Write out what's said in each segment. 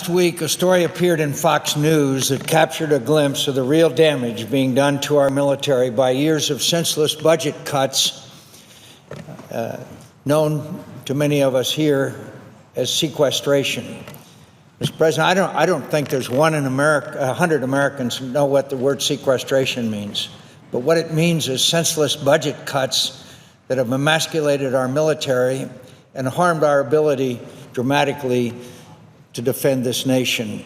Last week, a story appeared in Fox News that captured a glimpse of the real damage being done to our military by years of senseless budget cuts, known to many of us here as sequestration. Mr. President, I don't think there's 100 Americans who know what the word sequestration means. But what it means is senseless budget cuts that have emasculated our military and harmed our ability dramatically to defend this nation.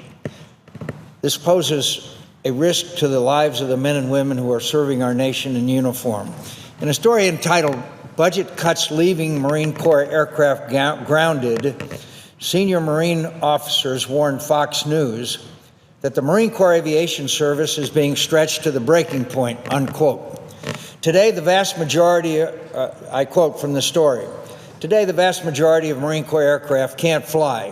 This poses a risk to the lives of the men and women who are serving our nation in uniform. In a story entitled "Budget Cuts Leaving Marine Corps Aircraft Grounded," senior Marine officers warned Fox News that the Marine Corps Aviation Service is being stretched to the breaking point, unquote. Today, the vast majority, I quote from the story, "Today, the vast majority of Marine Corps aircraft can't fly.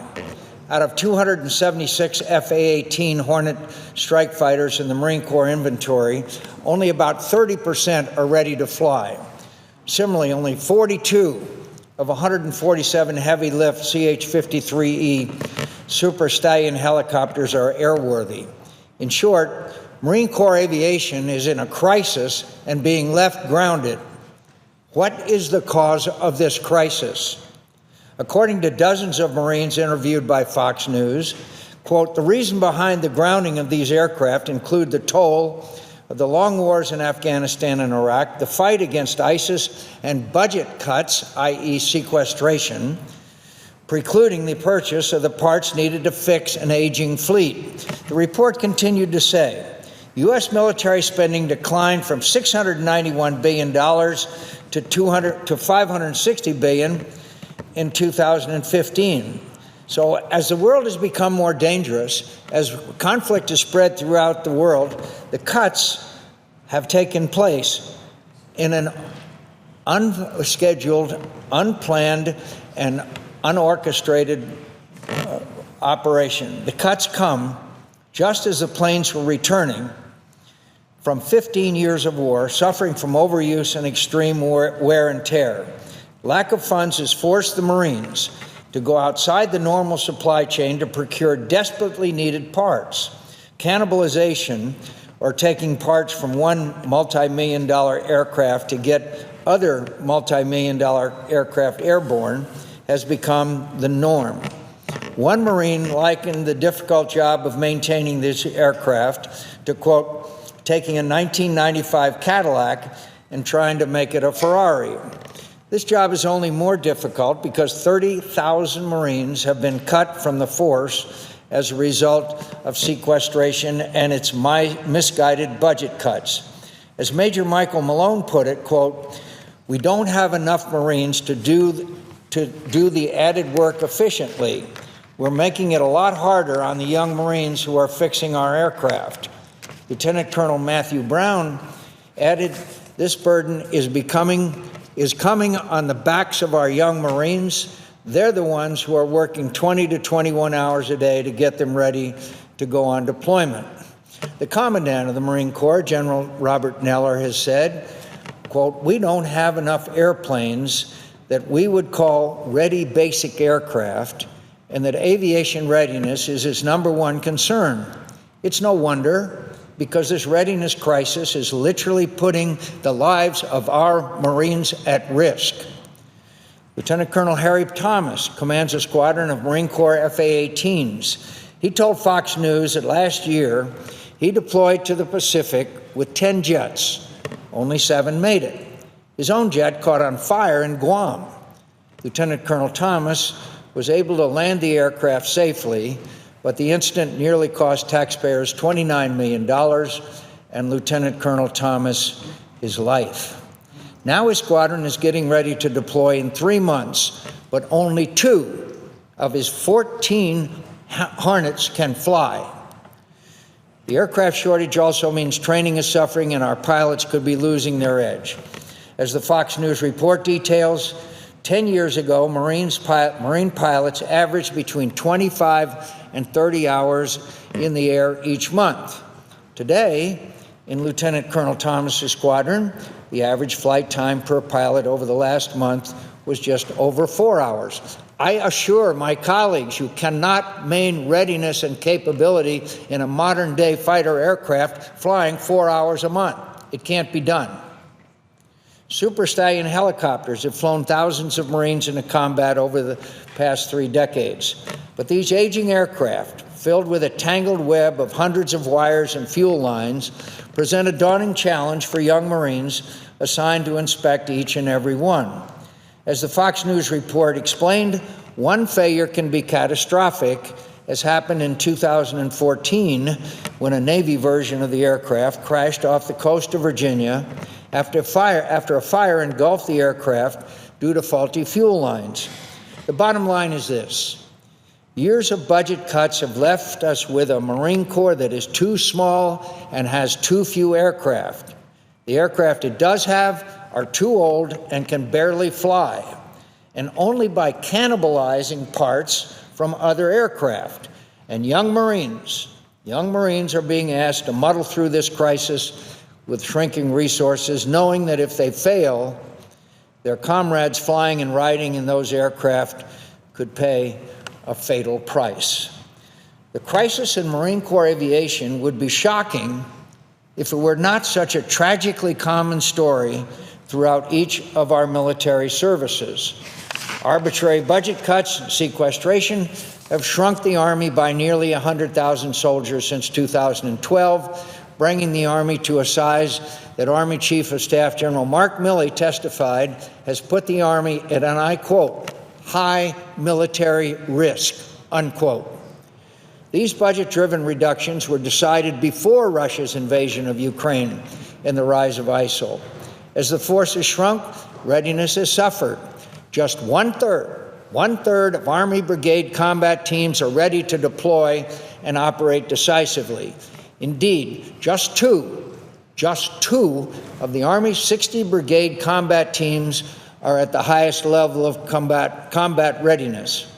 Out of 276 F/A-18 Hornet strike fighters in the Marine Corps inventory, only about 30% are ready to fly. Similarly, only 42 of 147 heavy-lift CH-53E Super Stallion helicopters are airworthy. In short, Marine Corps aviation is in a crisis and being left grounded. What is the cause of this crisis? According to dozens of Marines interviewed by Fox News, quote, "The reason behind the grounding of these aircraft include the toll of the long wars in Afghanistan and Iraq, the fight against ISIS, and budget cuts, i.e. sequestration, precluding the purchase of the parts needed to fix an aging fleet." The report continued to say, U.S. military spending declined from $691 billion to $560 billion in 2015. So as the world has become more dangerous, as conflict has spread throughout the world, the cuts have taken place in an unscheduled, unplanned, and unorchestrated operation. The cuts come just as the planes were returning from 15 years of war, suffering from overuse and extreme wear and tear. Lack of funds has forced the Marines to go outside the normal supply chain to procure desperately needed parts. Cannibalization, or taking parts from one multi-million-dollar aircraft to get other multi-million-dollar aircraft airborne, has become the norm. One Marine likened the difficult job of maintaining this aircraft to, quote, taking a 1995 Cadillac and trying to make it a Ferrari. This job is only more difficult because 30,000 Marines have been cut from the force as a result of sequestration and its misguided budget cuts. As Major Michael Malone put it, quote, "We don't have enough Marines to do the added work efficiently. We're making it a lot harder on the young Marines who are fixing our aircraft." Lieutenant Colonel Matthew Brown added, "This burden is coming on the backs of our young Marines. They're the ones who are working 20 to 21 hours a day to get them ready to go on deployment." The Commandant of the Marine Corps, General Robert Neller, has said, quote, "We don't have enough airplanes that we would call ready basic aircraft, and that aviation readiness is his #1 concern. It's no wonder, because this readiness crisis is literally putting the lives of our Marines at risk." Lieutenant Colonel Harry Thomas commands a squadron of Marine Corps F/A-18s. He told Fox News that last year he deployed to the Pacific with 10 jets. Only 7 made it. His own jet caught on fire in Guam. Lieutenant Colonel Thomas was able to land the aircraft safely, but the incident nearly cost taxpayers $29 million and Lieutenant Colonel Thomas his life. Now his squadron is getting ready to deploy in 3 months, but only 2 of his 14 Hornets can fly. The aircraft shortage also means training is suffering and our pilots could be losing their edge. As the Fox News report details, 10 years ago, Marine pilots averaged between 25 and 30 hours in the air each month. Today, in Lieutenant Colonel Thomas's squadron, the average flight time per pilot over the last month was just over 4 hours. I assure my colleagues you cannot maintain readiness and capability in a modern-day fighter aircraft flying 4 hours a month. It can't be done. Super Stallion helicopters have flown thousands of Marines into combat over the past 3 decades. But these aging aircraft, filled with a tangled web of hundreds of wires and fuel lines, present a daunting challenge for young Marines assigned to inspect each and every one. As the Fox News report explained, one failure can be catastrophic, as happened in 2014 when a Navy version of the aircraft crashed off the coast of Virginia after a fire engulfed the aircraft due to faulty fuel lines. The bottom line is this: years of budget cuts have left us with a Marine Corps that is too small and has too few aircraft. The aircraft it does have are too old and can barely fly, and only by cannibalizing parts from other aircraft. And young Marines are being asked to muddle through this crisis with shrinking resources, knowing that if they fail, their comrades flying and riding in those aircraft could pay a fatal price. The crisis in Marine Corps aviation would be shocking if it were not such a tragically common story throughout each of our military services. Arbitrary budget cuts and sequestration have shrunk the Army by nearly 100,000 soldiers since 2012, bringing the Army to a size that Army Chief of Staff General Mark Milley testified has put the Army at, and I quote, high military risk, unquote. These budget-driven reductions were decided before Russia's invasion of Ukraine and the rise of ISIL. As the force has shrunk, readiness has suffered. Just one-third of Army brigade combat teams are ready to deploy and operate decisively. Indeed, just two of the Army's 60 brigade combat teams are at the highest level of combat readiness.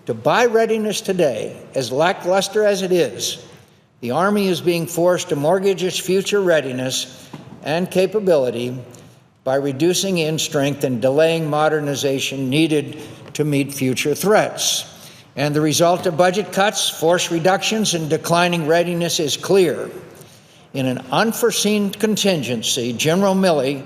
To buy readiness today, as lackluster as it is, the Army is being forced to mortgage its future readiness and capability by reducing in strength and delaying modernization needed to meet future threats. And the result of budget cuts, force reductions, and declining readiness is clear. In an unforeseen contingency, General Milley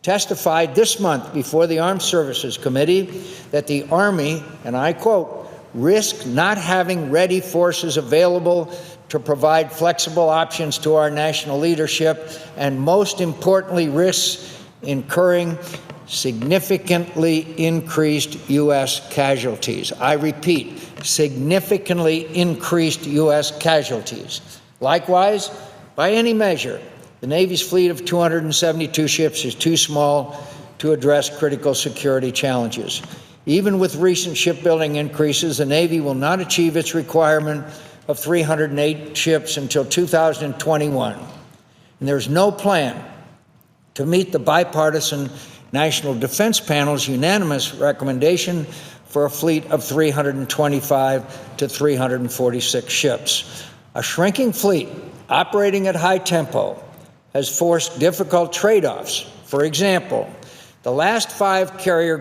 testified this month before the Armed Services Committee that the Army, and I quote, risk not having ready forces available to provide flexible options to our national leadership, and most importantly, risks incurring significantly increased U.S. casualties. I repeat, significantly increased U.S. casualties. Likewise, by any measure, the Navy's fleet of 272 ships is too small to address critical security challenges. Even with recent shipbuilding increases, the Navy will not achieve its requirement of 308 ships until 2021. And there's no plan to meet the bipartisan National Defense Panel's unanimous recommendation for a fleet of 325 to 346 ships. A shrinking fleet operating at high tempo has forced difficult trade-offs. For example, the last five carrier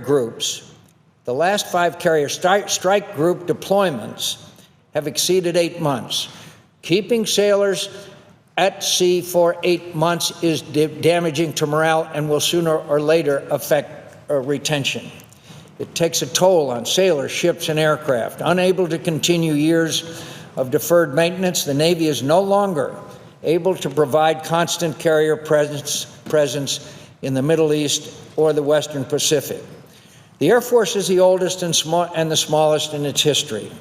strike group deployments have exceeded 8 months. Keeping sailors at sea for 8 months is damaging to morale and will sooner or later affect retention. It takes a toll on sailors, ships, and aircraft. Unable to continue years of deferred maintenance, the Navy is no longer able to provide constant carrier presence in the Middle East or the Western Pacific. The Air Force is the oldest and the smallest in its history,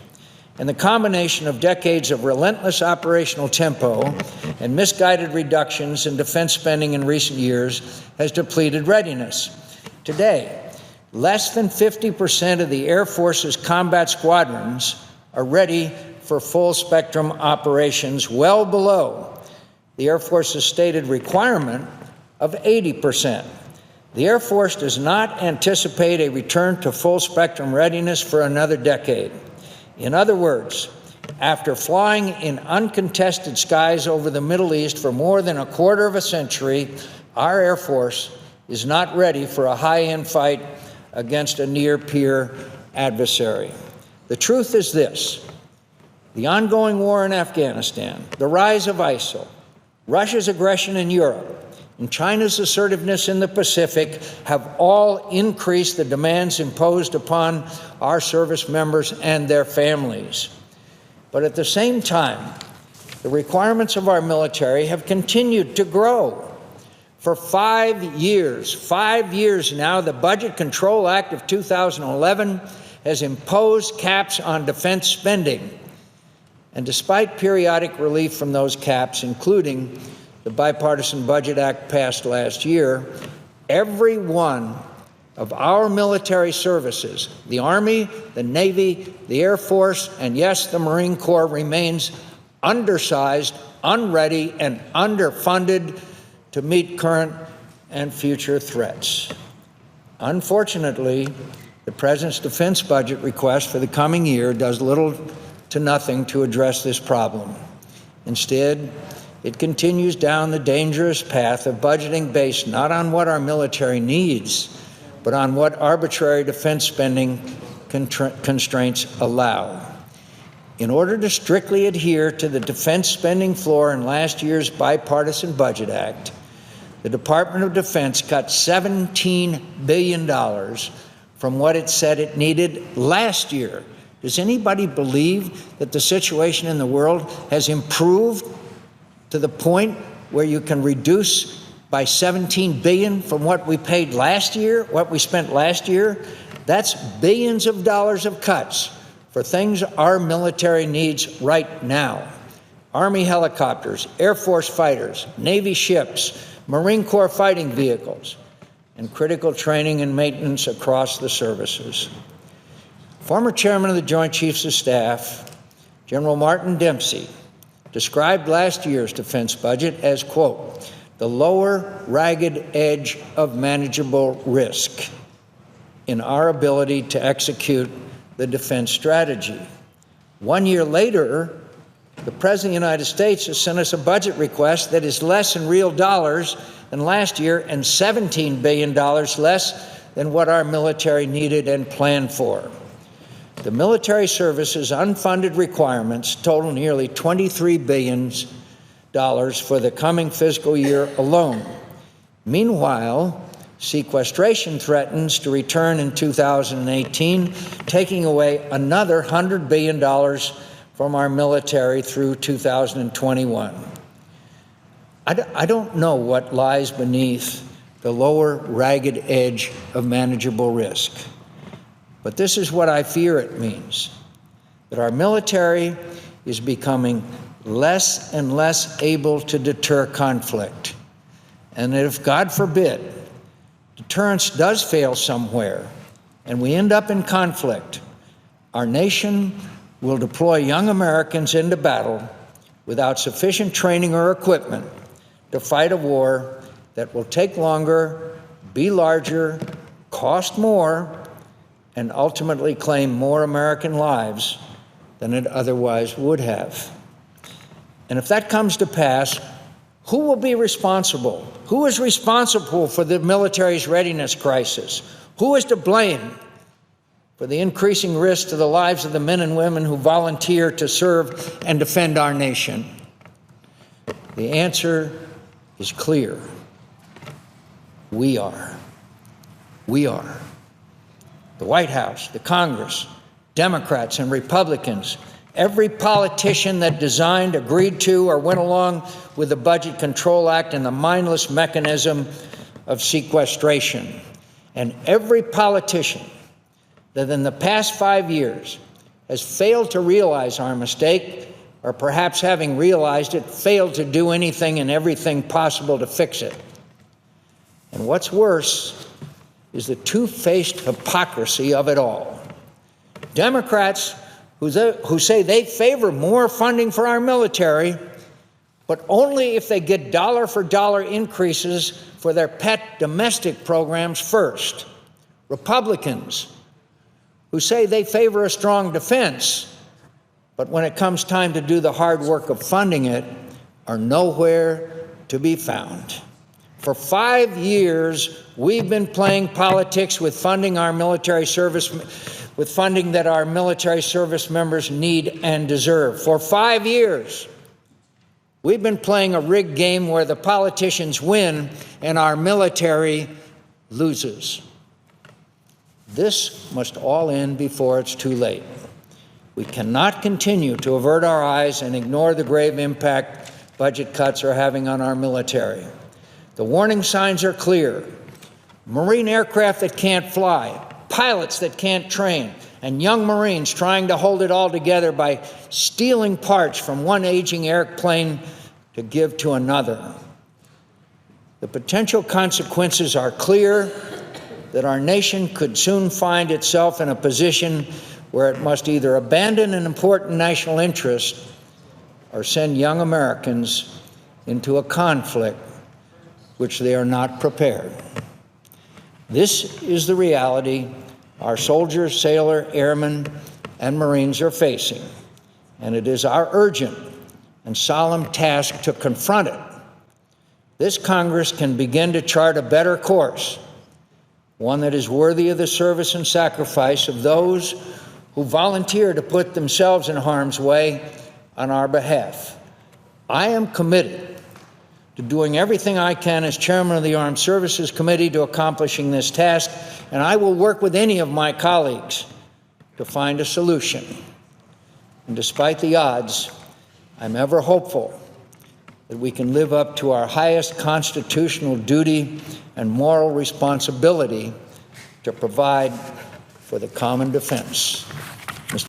and the combination of decades of relentless operational tempo and misguided reductions in defense spending in recent years has depleted readiness. Today, less than 50% of the Air Force's combat squadrons are ready for full-spectrum operations, well below the Air Force's stated requirement of 80%. The Air Force does not anticipate a return to full-spectrum readiness for another decade. In other words, after flying in uncontested skies over the Middle East for more than a quarter of a century, our Air Force is not ready for a high-end fight against a near-peer adversary. The truth is this: the ongoing war in Afghanistan, the rise of ISIL, Russia's aggression in Europe, and China's assertiveness in the Pacific have all increased the demands imposed upon our service members and their families. But at the same time, the requirements of our military have continued to grow. For 5 years now, the Budget Control Act of 2011 has imposed caps on defense spending. And despite periodic relief from those caps, including the Bipartisan Budget Act passed last year, every one of our military services, the Army, the Navy, the Air Force, and yes, the Marine Corps, remains undersized, unready, and underfunded to meet current and future threats. Unfortunately, the President's defense budget request for the coming year does little to nothing to address this problem. Instead, it continues down the dangerous path of budgeting based not on what our military needs, but on what arbitrary defense spending constraints allow. In order to strictly adhere to the defense spending floor in last year's Bipartisan Budget Act, the Department of Defense cut $17 billion from what it said it needed last year. Does anybody believe that the situation in the world has improved to the point where you can reduce by $17 billion from what we paid last year, what we spent last year? That's billions of dollars of cuts for things our military needs right now. Army helicopters, Air Force fighters, Navy ships, Marine Corps fighting vehicles, and critical training and maintenance across the services. Former Chairman of the Joint Chiefs of Staff, General Martin Dempsey, described last year's defense budget as, quote, the lower ragged edge of manageable risk in our ability to execute the defense strategy. 1 year later, the President of the United States has sent us a budget request that is less in real dollars than last year and $17 billion less than what our military needed and planned for. The military service's unfunded requirements total nearly $23 billion for the coming fiscal year alone. Meanwhile, sequestration threatens to return in 2018, taking away another $100 billion from our military through 2021. I don't know what lies beneath the lower ragged edge of manageable risk, but this is what I fear it means, that our military is becoming less and less able to deter conflict, and that if, God forbid, deterrence does fail somewhere and we end up in conflict, our nation will deploy young Americans into battle without sufficient training or equipment to fight a war that will take longer, be larger, cost more, and ultimately claim more American lives than it otherwise would have. And if that comes to pass, who will be responsible? Who is responsible for the military's readiness crisis? Who is to blame for the increasing risk to the lives of the men and women who volunteer to serve and defend our nation? The answer is clear. We are. We are. The White House, the Congress, Democrats and Republicans, every politician that designed, agreed to, or went along with the Budget Control Act and the mindless mechanism of sequestration, and every politician that in the past 5 years has failed to realize our mistake, or perhaps having realized it, failed to do anything and everything possible to fix it. And what's worse is the two-faced hypocrisy of it all. Democrats who say they favor more funding for our military, but only if they get dollar-for-dollar increases for their pet domestic programs first. Republicans who say they favor a strong defense, but when it comes time to do the hard work of funding it, are nowhere to be found. For 5 years, we've been playing politics with funding that our military service members need and deserve. For 5 years, we've been playing a rigged game where the politicians win and our military loses. This must all end before it's too late. We cannot continue to avert our eyes and ignore the grave impact budget cuts are having on our military. The warning signs are clear. Marine aircraft that can't fly, pilots that can't train, and young Marines trying to hold it all together by stealing parts from one aging airplane to give to another. The potential consequences are clear, that our nation could soon find itself in a position where it must either abandon an important national interest or send young Americans into a conflict which they are not prepared. This is the reality our soldiers, sailors, airmen, and Marines are facing, and it is our urgent and solemn task to confront it. This Congress can begin to chart a better course, one that is worthy of the service and sacrifice of those who volunteer to put themselves in harm's way on our behalf. I am committed to doing everything I can as chairman of the Armed Services Committee to accomplishing this task, and I will work with any of my colleagues to find a solution. And despite the odds, I'm ever hopeful that we can live up to our highest constitutional duty and moral responsibility to provide for the common defense.